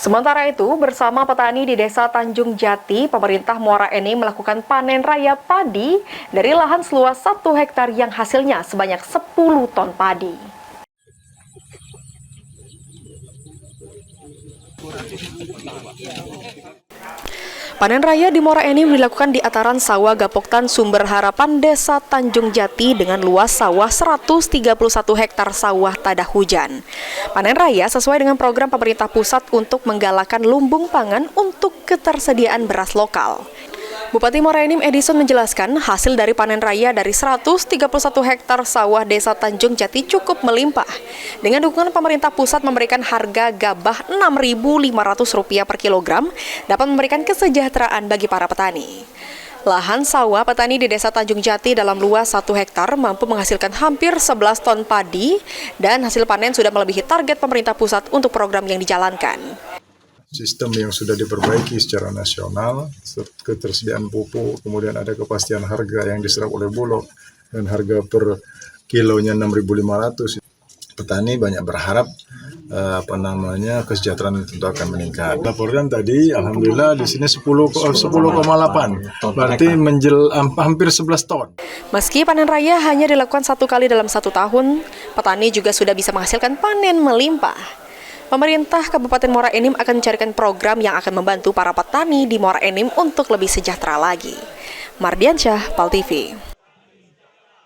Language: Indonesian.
Sementara itu, bersama petani di Desa Tanjung Jati, pemerintah Muara Enim melakukan panen raya padi dari lahan seluas 1 hektar yang hasilnya sebanyak 10 ton padi. Panen raya di Muara Enim dilakukan di ataran sawah Gapoktan Sumber Harapan Desa Tanjung Jati dengan luas sawah 131 hektar sawah tadah hujan. Panen raya sesuai dengan program pemerintah pusat untuk menggalakkan lumbung pangan untuk ketersediaan beras lokal. Bupati Muara Enim Edison menjelaskan hasil dari panen raya dari 131 hektar sawah Desa Tanjung Jati cukup melimpah. Dengan dukungan pemerintah pusat memberikan harga gabah Rp6.500 per kilogram dapat memberikan kesejahteraan bagi para petani. Lahan sawah petani di Desa Tanjung Jati dalam luas 1 hektar mampu menghasilkan hampir 11 ton padi dan hasil panen sudah melebihi target pemerintah pusat untuk program yang dijalankan. Sistem yang sudah diperbaiki secara nasional, ketersediaan pupuk, kemudian ada kepastian harga yang diserap oleh Bulog, dan harga per kilonya 6.500. Petani banyak berharap kesejahteraan tentu akan meningkat. Laporan tadi, alhamdulillah di sini 10,8, berarti hampir 11 ton. Meski panen raya hanya dilakukan 1 kali dalam 1 tahun, petani juga sudah bisa menghasilkan panen melimpah. Pemerintah Kabupaten Muara Enim akan mencarikan program yang akan membantu para petani di Muara Enim untuk lebih sejahtera lagi. Mardiansyah, PAL TV.